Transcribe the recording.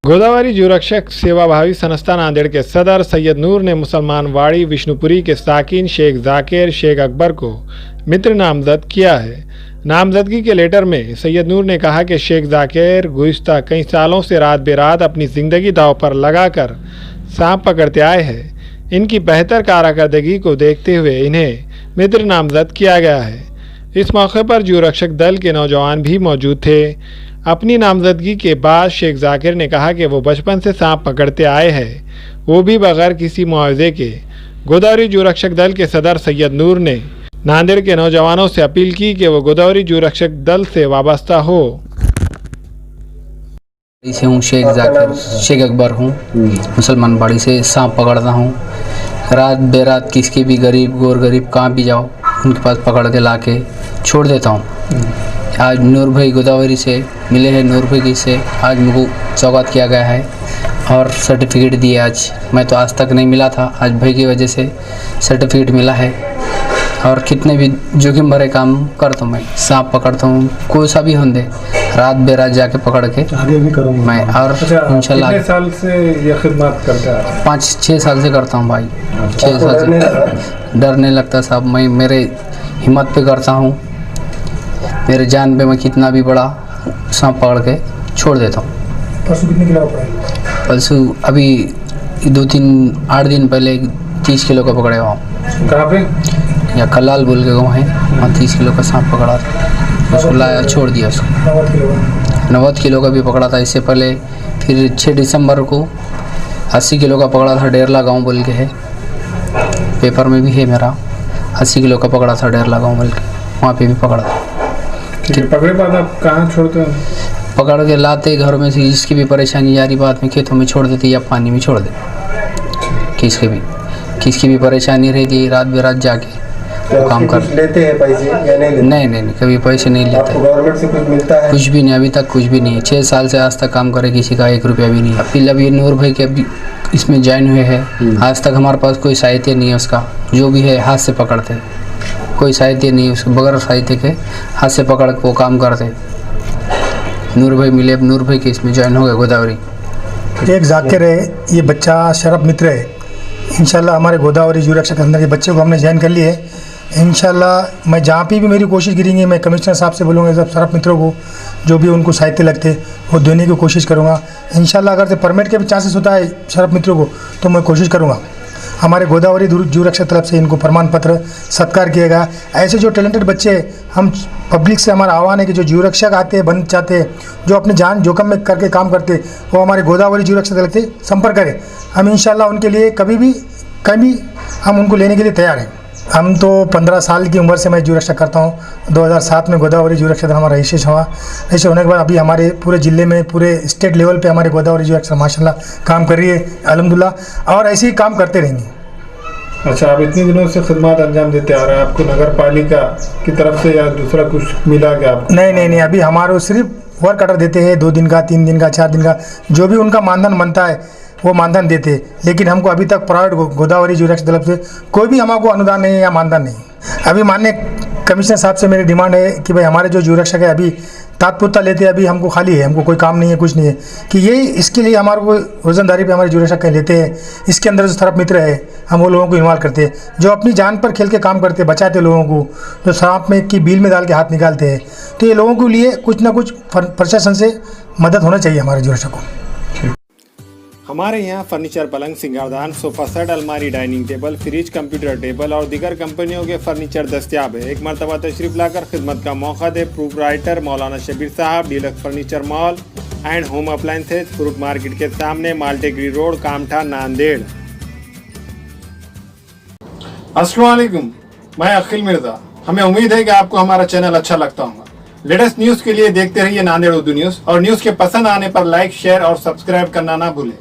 गोदावरी जीवरक्षक सेवाभावी संस्था नांदेड़ के सदर सैयद नूर ने मुसलमान वाड़ी विष्णुपुरी के साकिन शेख जाकिर शेख अकबर को मित्र नामजद किया है। नामजदगी के लेटर में सैयद नूर ने कहा कि शेख जाकिर गुज़िश्ता कई सालों से रात बेरात अपनी ज़िंदगी दांव पर लगाकर सांप पकड़ते आए हैं। इनकी बेहतर कारकर्दगी को देखते हुए इन्हें मित्र नामजद किया गया है। इस मौके पर जीवरक्षक दल के नौजवान भी मौजूद थे। अपनी नामजदगी के बाद शेख जाकिर ने कहा कि वो बचपन से सांप पकड़ते आए हैं, वो भी बगैर किसी मुआवजे के। गोदावरी जीवरक्षक दल के सदर सैयद नूर ने नांदेड़ के नौजवानों से अपील की कि वो गोदावरी जीवरक्षक दल से वाबस्ता हो। इसे हूँ शेख जाकिर शेख अकबर हूँ, मुसलमान बाड़ी से सांप पकड़ता हूँ। रात बेरात किसके भी गरीब गोर गरीब कहाँ भी जाओ उनके पास पकड़ के ला के छोड़ देता हूँ। आज नूर भाई गोदावरी से मिले हैं, नूर भाई से आज मुझको सौगात किया गया है और सर्टिफिकेट दिए। आज मैं तो आज तक नहीं मिला था, आज भाई की वजह से सर्टिफिकेट मिला है। और कितने भी जोखिम भरे काम करता हूँ, मैं सांप पकड़ता हूँ, कोई सा भी होंदे रात बेरात जाके पकड़ के आगे भी करूँगा मैं। और इंशाल्लाह कितने साल से ये खिदमत करते हैं? 5-6 साल से करता हूँ भाई, 6 साल से। डर नहीं लगता साहब, मैं मेरे हिम्मत पे करता हूँ, मेरे जान पे मैं कितना भी बड़ा सांप पकड़ के छोड़ देता हूँ। परसों कितने किलो का पड़ा है? परसों अभी 2-3-8 दिन पहले 30 किलो का पकड़े हुआ हूँ। कहाँ पे? या कलाल बोल के गाँव है, वहाँ 30 किलो का सांप पकड़ा था, उसको लाया छोड़ दिया उसको। 90 किलो का भी पकड़ा था इससे पहले। फिर 6 दिसंबर को 80 किलो का पकड़ा था, डेरला गांव बोल के है, पेपर में भी है मेरा। 80 किलो का पकड़ा था डेरला गांव बोल के, वहाँ पे भी पकड़ा था। पकड़े बाद आप कहाँ छोड़ते हैं? पकड़ के लाते घर में से, जिसकी भी परेशानी यारी बात में खेतों में छोड़ देते या पानी में छोड़ दे। किसकी भी परेशानी रहती, रात बेरात जाके तो काम कर लेते हैं पैसे या नहीं लेते? नहीं, कभी पैसे नहीं लेते। गवर्नमेंट से कुछ मिलता है? कुछ भी नहीं, अभी तक कुछ भी नहीं है। 6 साल से आज तक काम करे, किसी का 1 रुपया भी नहीं। अभी नूर भाई के अभी इसमें ज्वाइन हुए हैं, आज तक हमारे पास कोई साहित्य नहीं है उसका। जो भी है हाथ से पकड़ते, कोई साहित्य नहीं उसके, बगैर साहित्य के हाथ से पकड़ के वो काम करते। नूर भाई मिले, अब नूर भाई के इसमें ज्वाइन हो गए गोदावरी। एक जाकिर है, ये बच्चा शरफ मित्र है। इंशाल्लाह हमारे गोदावरी जीवरक्षक के अंदर ये बच्चे को हमने ज्वाइन कर लिए है। इंशाल्लाह मैं जहाँ पे भी मेरी कोशिश गिरेंगी, मैं कमिश्नर साहब से बोलूँगा सब शरफ मित्रों को जो भी उनको साहित्य लगते वो देने की कोशिश करूँगा। इंशाल्लाह अगर से परमिट के भी चांसेस होता है शरफ मित्रों को तो मैं कोशिश करूँगा। हमारे गोदावरी जीवरक्षक तरफ से इनको प्रमाण पत्र सत्कार किया गया। ऐसे जो टैलेंटेड बच्चे, हम पब्लिक से हमारा आह्वान है कि जो जीवरक्षक आते हैं, बन चाहते हैं, जो अपने जान जोखिम में करके काम करते, वो हमारे गोदावरी जीवरक्षक तरफ से संपर्क करें। हम इंशाल्लाह उनके लिए कभी भी कहीं हम उनको लेने के लिए तैयार हैं। हम तो 15 साल की उम्र से मैं जीवरक्षक करता हूँ। 2007 में गोदावरी जीवरक्षक हमारा रजिस्ट्रेशन हुआ। रजिस्ट्रेशन होने के बाद अभी हमारे पूरे ज़िले में, पूरे स्टेट लेवल पे हमारे गोदावरी जीवरक्षक माशाल्लाह काम कर रही है अल्हम्दुलिल्लाह, और ऐसे ही काम करते रहेंगे। अच्छा, आप इतने दिनों से खिदमत अंजाम देते आ रहे हैं, आपको नगर पालिका की तरफ से या दूसरा कुछ मिला क्या आपको? नहीं, अभी हमारे सिर्फ वर्क ऑर्डर देते हैं, 2 दिन का, 3 दिन का, 4 दिन का, जो भी उनका मानधन बनता है वो मानधन देते हैं। लेकिन हमको अभी तक प्राइवेट गोदावरी जीवरक्षक तरफ से कोई भी हमको अनुदान नहीं या मानधन नहीं। अभी माननीय कमिश्नर साहब से मेरी डिमांड है कि भाई हमारे जो जीवरक्षक है अभी तात्पुरता लेते हैं, अभी हमको खाली है, हमको कोई काम नहीं है, कुछ नहीं है, कि ये इसके लिए हमारे को रोजंदारी पे हमारे जीवरक्षक कहीं लेते हैं। इसके अंदर जो शराब मित्र है, हम वो लोगों को इन्वॉल्व करते हैं, जो अपनी जान पर खेल के काम करते हैं, बचाते लोगों को, जो शराब में की बिल में डाल के हाथ निकालते हैं। तो ये लोगों के लिए कुछ ना कुछ प्रशासन से मदद होना चाहिए हमारे जीवरक्षक को। हमारे यहाँ फर्नीचर, पलंग, सिंगारदान, सोफा सेट, अलमारी, dining table, fridge, computer table और दीगर कंपनियों के फर्नीचर दस्तियाब है। एक मरतबा तशरीफ लाकर खिदमत का मौका दे। प्रोप्राइटर मौलाना शबीर साहब, deluxe furniture mall and home appliances, fruit market के सामने, माल्टेगरी रोड, कामठा, नांदेड़। अस्सलाम वालेकुम, मैं अखिल मिर्जा। हमें उम्मीद है कि आपको हमारा चैनल अच्छा लगता होगा। लेटेस्ट न्यूज़ के लिए देखते रहिए नांदेड़ उर्दू न्यूज़, और न्यूज़ के पसंद आने पर लाइक, शेयर और सब्सक्राइब करना ना भूलें।